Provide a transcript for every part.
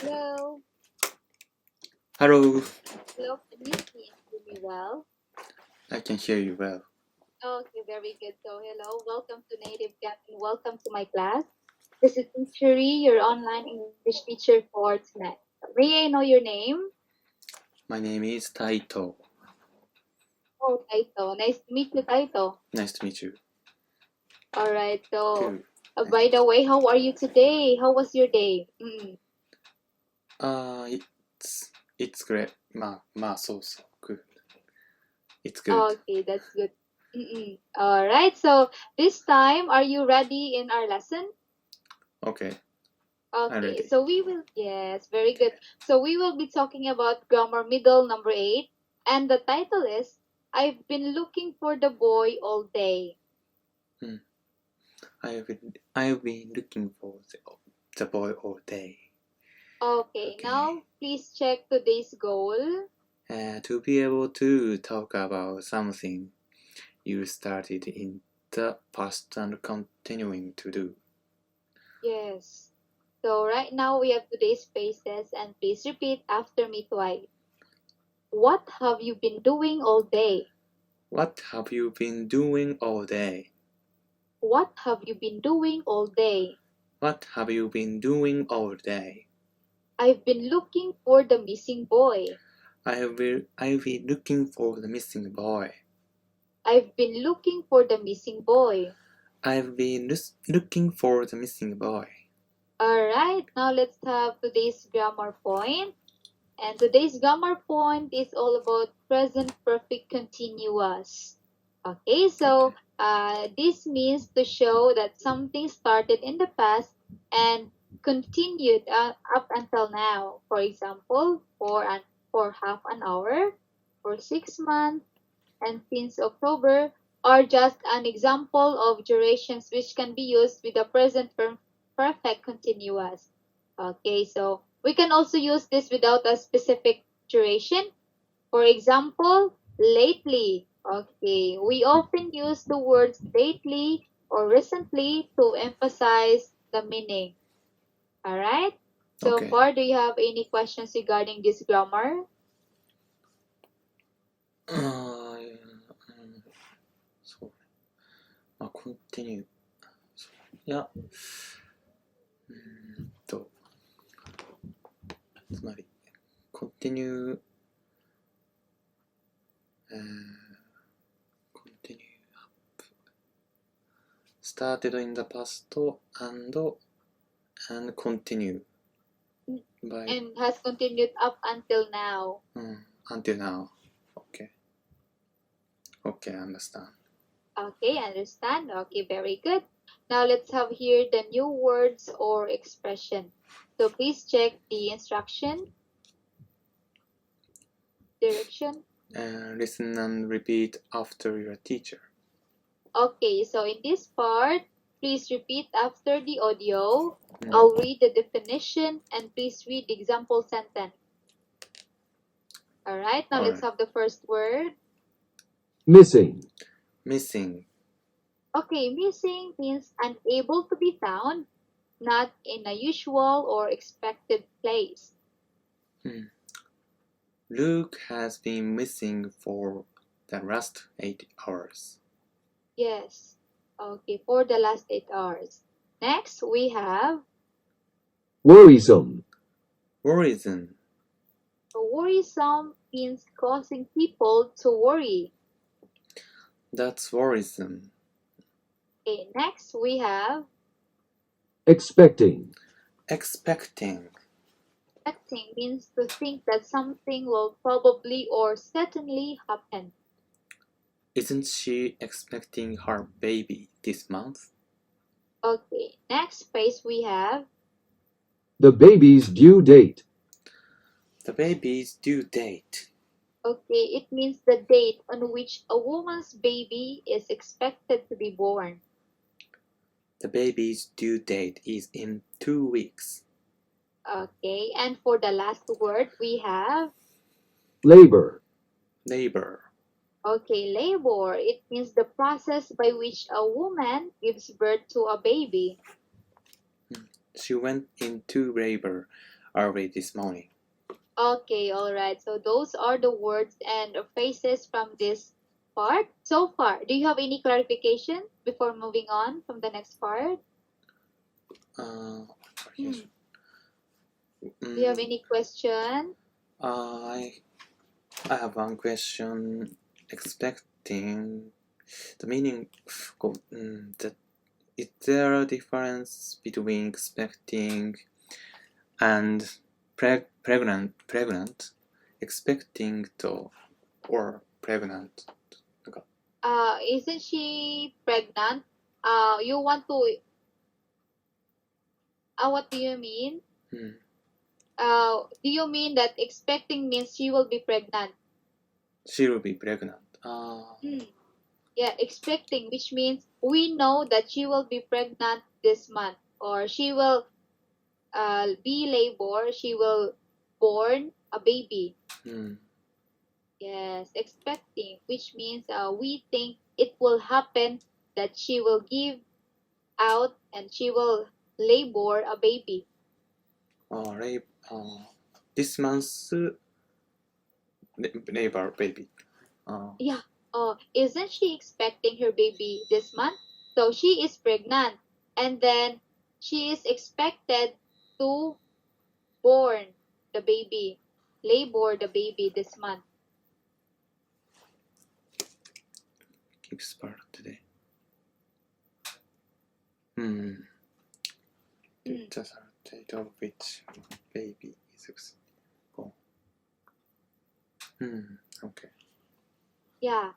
Hello. Hello, Hello. Can you hear me well? I can hear you well. Okay, very good. So, hello. Welcome to Native Gap and welcome to my class. This is Teacher Ree, your online English teacher for tonight. May I know your name? My name is Taito. Oh, Taito. Nice to meet you, Taito. Nice to meet you. All right. So, Good. by the way, how are you today? How was your day? It's great. So good. It's good. Okay, that's good. All right. So, this time, are you ready in our lesson? Okay, I'm Okay, ready. so yes, very good. So we will be talking about grammar middle number 8, and the title is I've been looking for the boy all day. I've been looking for the boy all day. Okay, Okay. now please check today's goal. To be able to talk about something you started in the past and continuing to do. Yes. So right now we have today's phrases, and please repeat after me twice. What have you been doing all day? What have you been doing all day? What have you been doing all day? What have you been doing all day? I've been looking for the missing boy. I'll be looking for the missing boy. I've been looking for the missing boy. I've been looking for the missing boy. Alright, now let's have today's grammar point. And today's grammar point is all about present perfect continuous. Okay, so this means to show that something started in the past and continued up until now. For example, for half an hour, for 6 months, and since October are just an example of durations which can be used with the present perfect continuous. Okay, so we can also use this without a specific duration. For example, lately. Okay, we often use the words lately or recently to emphasize the meaning. Alright? So Okay. far, do you have any questions regarding this grammar? Continue. いや、つまり、continue, continue up. Started in the past and continue by And has continued up until now. until now. Okay. Okay, I understand. Okay, understand? Okay, very good. Now let's have here the new words or expression. So please check the instruction, direction. Listen and repeat after your teacher. Okay, so in this part, please repeat after the audio. I'll read the definition and please read the example sentence. Alright, now let's have the first word. Missing. Missing. Okay, missing means unable to be found, not in a usual or expected place. Luke has been missing for the last 8 hours. Yes. Okay, for the last 8 hours. Next, we have Worrisome. Worrisome. worrisome means causing people to worry. That's worrisome. Okay, next we have Expecting. Expecting. expecting means to think that something will probably or certainly happen. Isn't she expecting her baby this month? Okay, next phrase we have The baby's due date. The baby's due date. okay, it means the date on which a woman's baby is expected to be born. The baby's due date is in 2 weeks. Okay, and for the last word we have Labor. Labor. okay, labor. It means the process by which a woman gives birth to a baby. She went into labor early this morning. Okay, all right. So those are the words and phrases from this part. So far, do you have any clarification before moving on from the next part? Uh, Hmm. mm, Do you have any question? I have one question. Expecting the meaning. That is there a difference between expecting and pregnant? Expecting to or pregnant. Isn't she pregnant? You want to, what do you mean? Hmm. Do you mean that expecting means she will be pregnant? She will be pregnant. Hmm. Yeah, expecting, which means we know that she will be pregnant this month, or she will be labor, she will born a baby. Hmm. Yes, expecting, which means we think it will happen that she will give out and she will labor a baby. This month's labor baby. Yeah. Isn't she expecting her baby this month? So she is pregnant, and then she is expected to born the baby, labor the baby this month. Gives birth today. Hmm. Mm. The date of which baby is born. Okay. Yeah.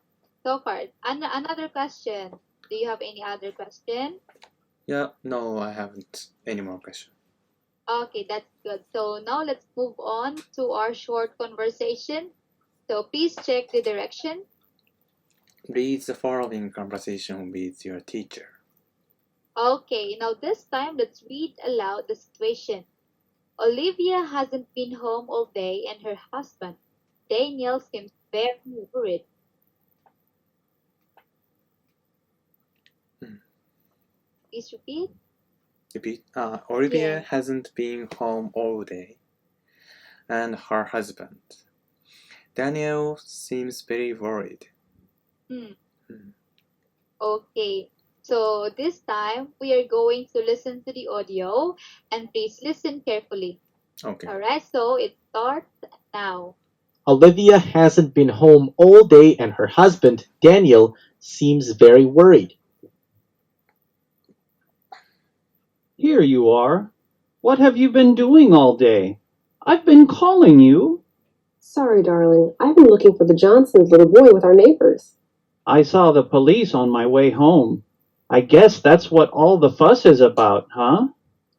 So far, another question. Do you have any other question? Yeah, no, I haven't any more questions. Okay, that's good. So now let's move on to our short conversation. So please check the direction. Read the following conversation with your teacher. Okay, now this time let's read aloud the situation. Olivia hasn't been home all day and her husband, Daniel, seems very worried. Please repeat. Repeat. Olivia Yes. hasn't been home all day, and her husband, Daniel, seems very worried. Hmm. Hmm. Okay. So this time we are going to listen to the audio and please listen carefully. Okay. Alright, so it starts now. Olivia hasn't been home all day and her husband, Daniel, seems very worried. Here you are. What have you been doing all day? I've been calling you. Sorry, darling. I've been looking for the Johnsons' little boy with our neighbors. I saw the police on my way home. I guess that's what all the fuss is about, huh?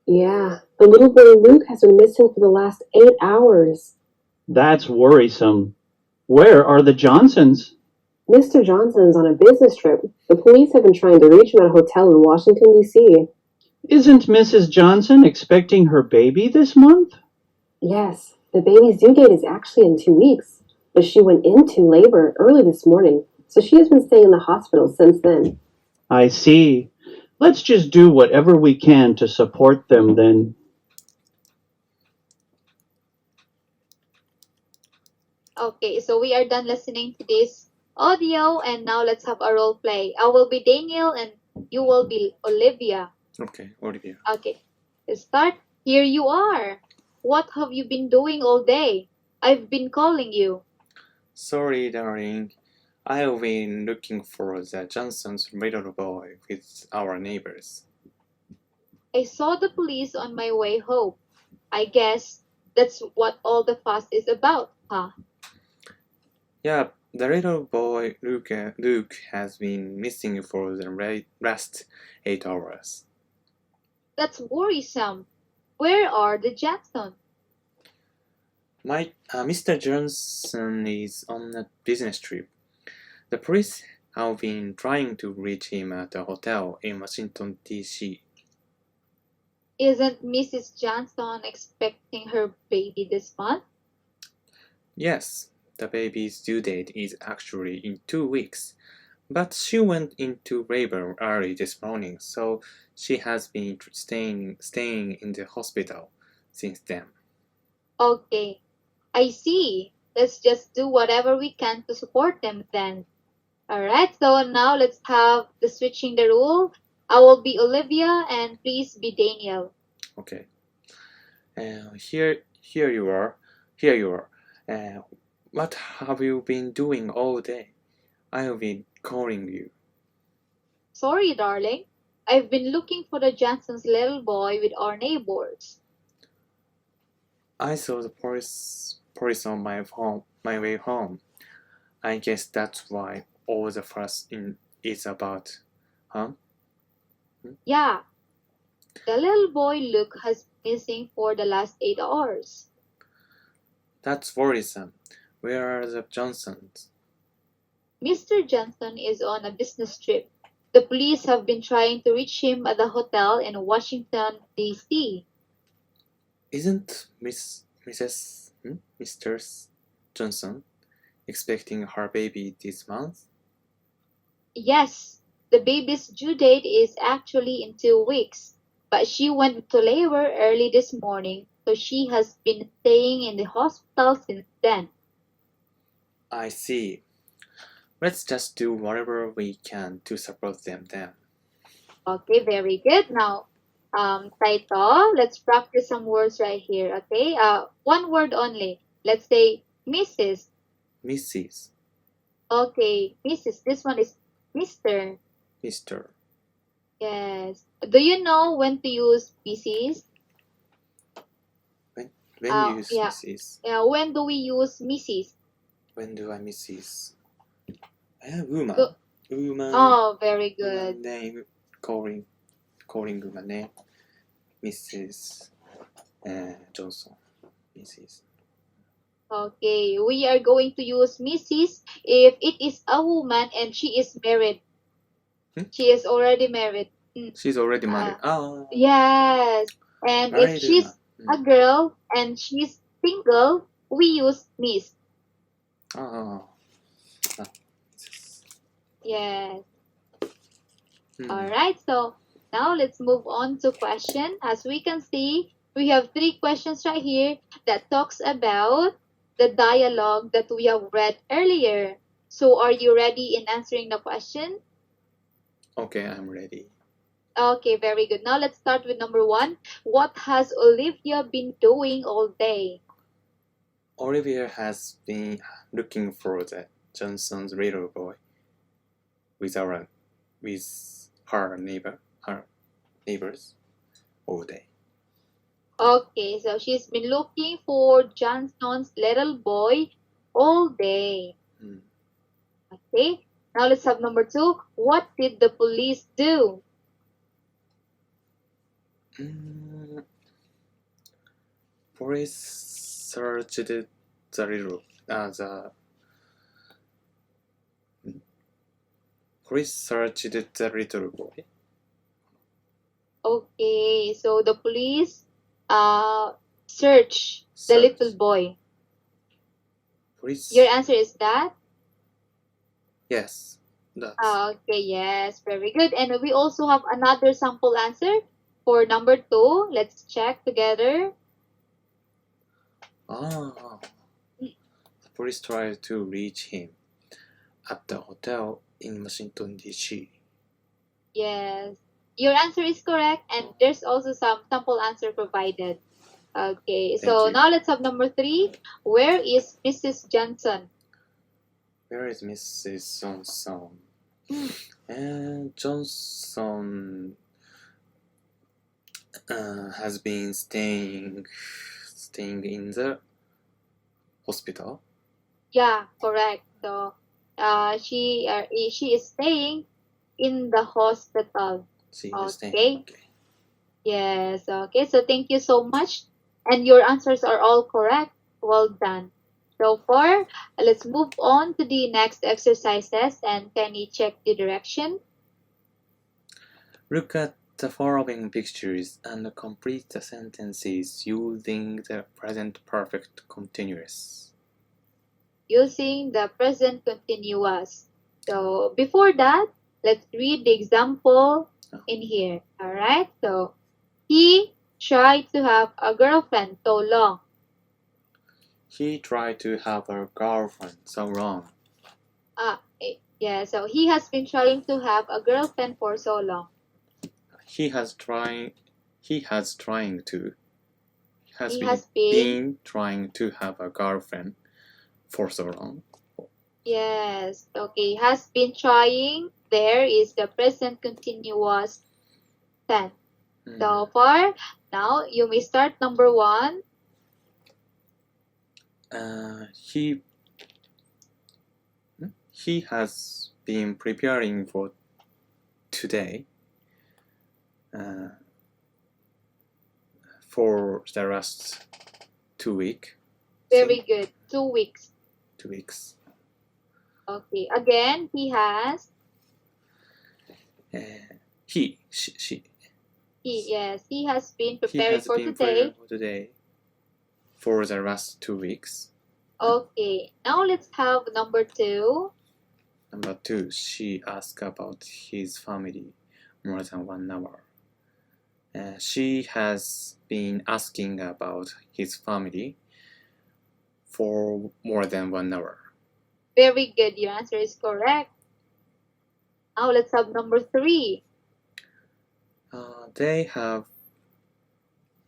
Yeah, the little boy Luke has been missing for the last 8 hours. That's worrisome. Where are the Johnsons? Mr. Johnson's on a business trip. The police have been trying to reach him at a hotel in Washington, D.C. Isn't Mrs. Johnson expecting her baby this month? Yes, the baby's due date is actually in 2 weeks, but she went into labor early this morning, so she has been staying in the hospital since then. I see. Let's just do whatever we can to support them then. Okay, so we are done listening to this audio and now let's have a role play. I will be Daniel and you will be Olivia. Okay, Olivia. Okay, let's start. Here you are. What have you been doing all day? I've been calling you. Sorry, darling. I've been looking for the Johnson's little boy with our neighbors. I saw the police on my way home. I guess that's what all the fuss is about, huh? Yeah, the little boy Luke has been missing for the last 8 hours. That's worrisome. Where are the Jacksons? Mr. Johnson is on a business trip. The police have been trying to reach him at a hotel in Washington, D.C. Isn't Mrs. Johnson expecting her baby this month? Yes, the baby's due date is actually in 2 weeks, but she went into labor early this morning, so she has been staying in the hospital since then. Okay, I see. Let's just do whatever we can to support them then. Alright, so now let's have the switching the rule. I will be Olivia and please be Daniel. Okay. Here you are. Here you are. What have you been doing all day? I've been calling you. Sorry, darling. I've been looking for the Johnson's little boy with our neighbors. I saw the police on my way home. I guess that's why all the fuss is about, huh? Yeah, the little boy Luke has been missing for the last 8 hours. That's worrisome. Where are the Johnsons? Mr. Johnson is on a business trip. The police have been trying to reach him at the hotel in Washington, D.C. Isn't Mr. Johnson expecting her baby this month? Yes, the baby's due date is actually in 2 weeks, but she went into labor early this morning, so she has been staying in the hospital since then. I see. Let's just do whatever we can to support them then. Okay, very good. Now, Taito, let's practice some words right here, okay? One word only. Let's say Mrs. Mrs. Okay, Mrs. This one is Mr. Mr. Yes. Do you know when to use Mrs.? When you use Yeah. Mrs. When do we use Mrs.? When do I Mrs. Woman. Go- Woman. Oh, very Woman good. name. Calling woman name. Mrs. Johnson. Mrs. Okay, we are going to use Mrs. if it is a woman and she is married. She is already married. She's already married. Yes. And Married if she's a girl and she's single, we use Miss. Yes. Alright, so now let's move on to question. As we can see, we have 3 questions right here that talks about the dialogue that we have read earlier. So are you ready in answering the question? Okay, I'm ready. Okay, very good. Now let's start with number 1. What has Olivia been doing all day? Olivia has been looking for the Johnson's little boy with her neighbors all day. Okay, so she's been looking for Johnson's little boy all day. Okay, now let's have number 2. What did the police do? Police searched the little police searched the little boy. Okay, so the police search the little boy. Police. Your answer is that? Yes. That's. Okay, yes, very good. And we also have another sample answer for number 2. Let's check together. The police tried to reach him at the hotel in Washington, D.C. Yes, your answer is correct, and there's also some sample answer provided. Okay, so now let's have number 3. Where is Mrs. Johnson? Where is Mrs. Johnson? And Johnson has been staying in the hospital. Yeah, correct. So, she is staying in the hospital. Okay. Yes. Okay. So thank you so much, and your answers are all correct. Well done. So far, let's move on to the next exercises, and can you check the direction? Look at the following pictures and complete the sentences using the present perfect continuous. Using the present continuous. So before that, let's read the example in here. Alright, so he tried to have a girlfriend so long. He tried to have a girlfriend so long. Yeah, so he has been trying to have a girlfriend for so long. He has been trying to have a girlfriend for so long. Yes, okay, has been trying. There is the present continuous tense. So far, now you may start number 1. He has been preparing for today for the last 2 weeks. Very good. 2 weeks. 2 weeks. Okay, again, he has. She. Yes, he has been He preparing has for been today. preparing for today for the last 2 weeks. Okay, now let's have number 2. Number 2, she asked about his family more than 1 hour. She has been asking about his family for more than 1 hour. Very good. Your answer is correct. Now let's have number 3. They have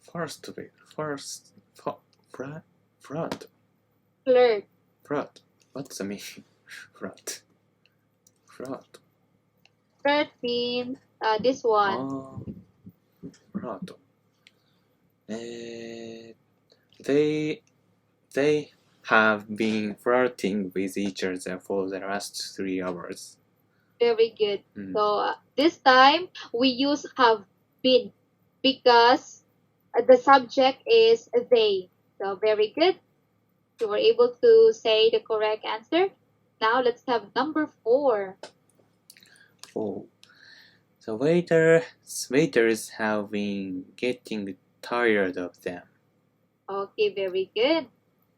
flood. Flirt. Flood. What's the meaning? Flood. Flirt means this one. Flood. They have been flirting with each other for the last 3 hours. Very good. So this time we use have been because the subject is they. So very good. You were able to say the correct answer. Now let's have number 4. 4. The waiters have been getting tired of them. Okay, very good.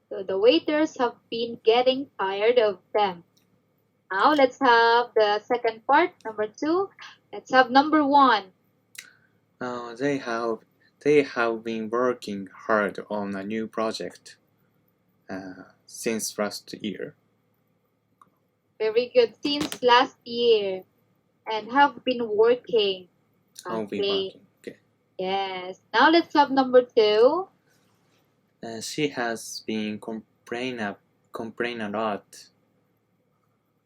So the waiters have been getting tired of them. Now let's have the second part, number 2. Let's have number 1. They have been working hard on a new project since last year. Very good. Since last year. And have been working. Okay. Yes. Now let's have number 2. She has been complaining a lot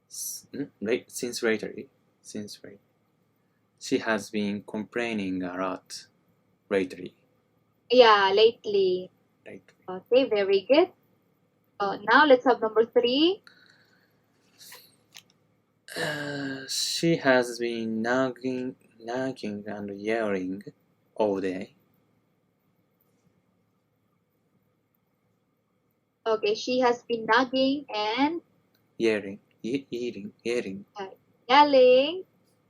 since lately. She has been complaining a lot lately. Yeah, lately. Okay, very good. Now let's have number 3. She has been nagging and yelling all day. Okay, she has been nagging and yelling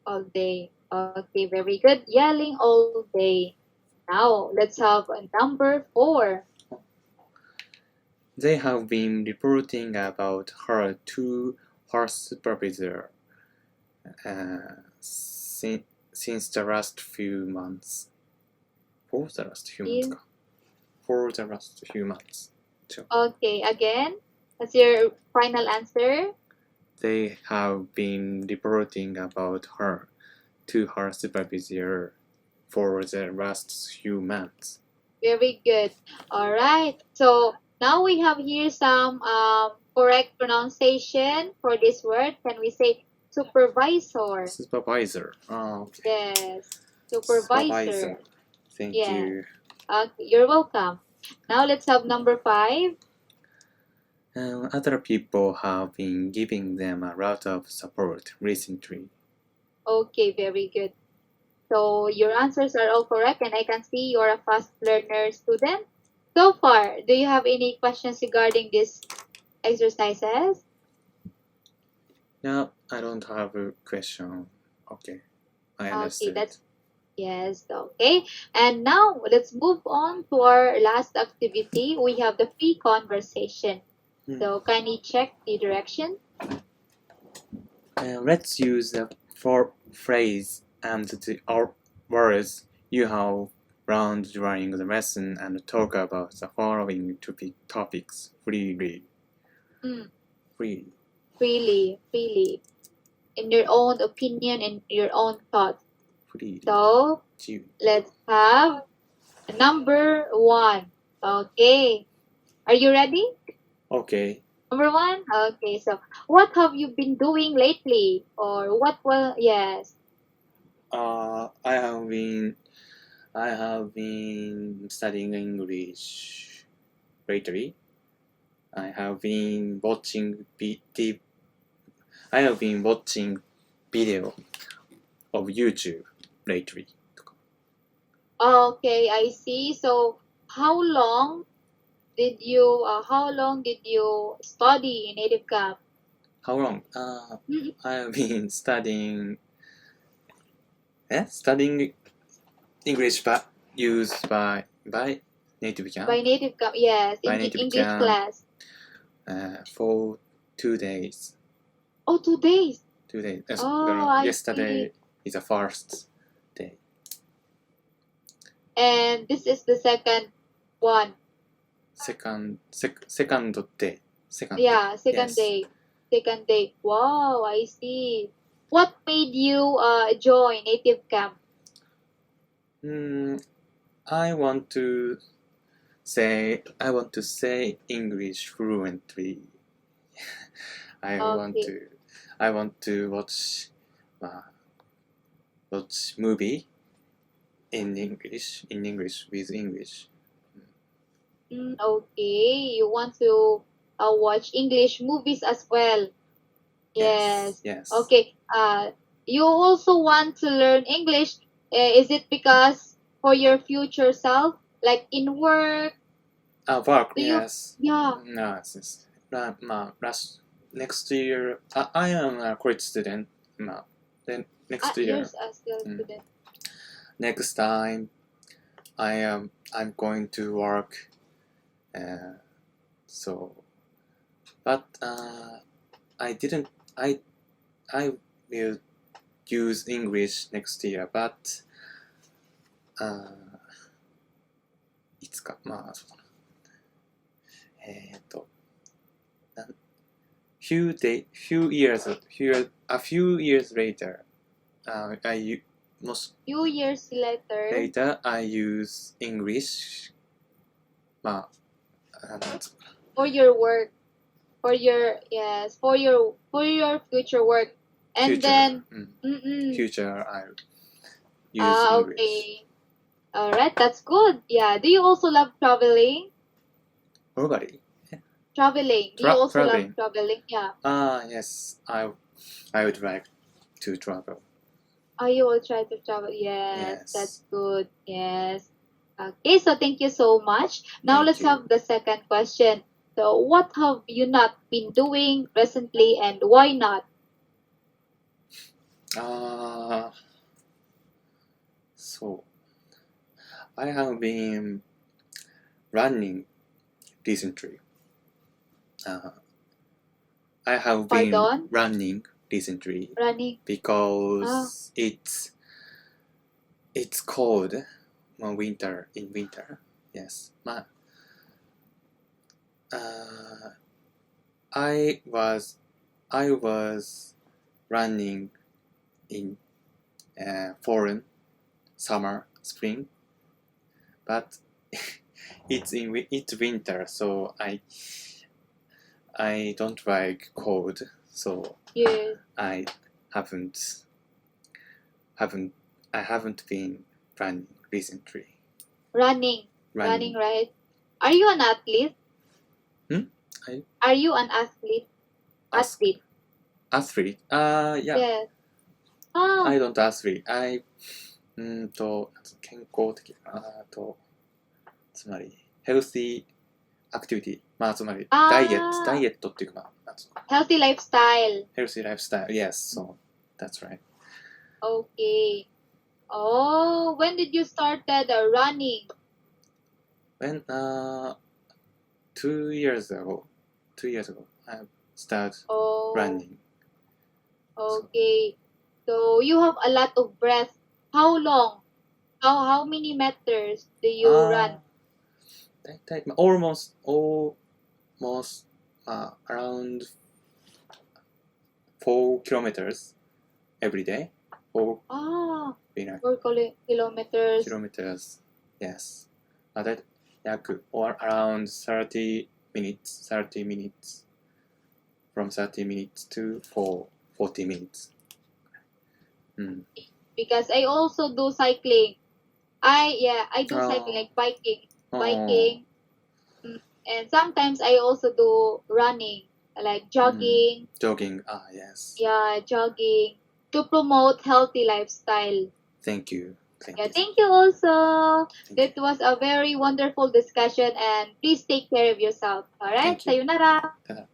all day. Okay, very good. Yelling all day. Now let's have number 4. They have been reporting about her to her supervisor since the last few months. For the last few months. Okay, again, what's your final answer? They have been reporting about her to her supervisor for the last few months. Very good. All right. So now we have here some correct pronunciation for this word. Can we say supervisor? Supervisor. Yes, supervisor. Thank you. You're welcome. Now let's have number 5. Other people have been giving them a lot of support recently. Okay, very good. So your answers are all correct, and I can see you're a fast learner student. So far, do you have any questions regarding these exercises? No, I don't have a question. Okay, I understand. Okay, yes, okay. And now let's move on to our last activity. We have the free conversation. So kindly check the direction. Let's use the phrase and the words you have round during the lesson and talk about the following topics freely. Mm, Freely. freely. In your own opinion, in your own thoughts. Freely. So, 自由に let's have number 1. Okay. Are you ready? Okay. Number 1? Okay, so what have you been doing lately? Or what was, yes. I have been studying English lately. I have been watching video of YouTube lately. Okay, I see. So, how long did you study native camp? How long? Mm, I have been studying English but used by native camp By native camp, yes, By in the native English camp. class. For 2 days. Oh, 2 days. 2 days. Oh, I Yesterday is the first day. And this is the second one. Second day. Yeah, second Yes. day. Second day. Wow, I see. What made you join native camp? I want to say English fluently. I want to watch movie in English with English. Okay, you want to watch English movies as well. Yes. Yes. Okay. You also want to learn English. Is it because for your future self, like in work? Work. Do you? Yes. Yeah. No, it's next year. I am a college student. Then next year. You're still a student. Next time, I'm going to work. But I didn't. I will use English next year. But いつかそうだな。a few years later, Few years later. I use English. For your work, for your future work, and future, then future I use English. Okay, all right, that's good. Yeah, do you also love traveling? Nobody. Traveling. Do you also traveling. love traveling? Yeah. Yes, I would like to travel. Oh, you will try to travel. Yes, Yes. that's good. Yes. Okay, so thank you so much. Now Thank let's you. have the second question. So, what have you not been doing recently, and why not? So I have been running recently. I have been Pardon? running recently Running. because it's cold in winter. Yes. I was running in foreign summer, spring, but it's winter, so I don't like cold, so Yes. I haven't been running recently. Running, right? Are you an athlete? Are you an athlete? Athlete. Yeah. Yes. Oh. I don't athlete. 健康的つまりヘルシーアクティビティ、つまりダイエットっていうかHealthy lifestyle. Healthy lifestyle. Yes, so that's right. Okay. Oh, when did you started running? When 2 years ago. 2 years ago, I started running. Okay. So you have a lot of breath. How long how many meters do you run? 大体、almost around 4 kilometers every day. 4 kilometers. kilometers. Yes. だいたい約 or around 30 minutes. From 30 minutes to 40 minutes. Because I also do cycling. I do cycling, like biking. And sometimes I also do running, like jogging. Jogging, yes. Yeah, jogging to promote healthy lifestyle. Thank you. Thank you also. Thank That was a very wonderful discussion, and please take care of yourself. All right, Thank you. sayonara. you.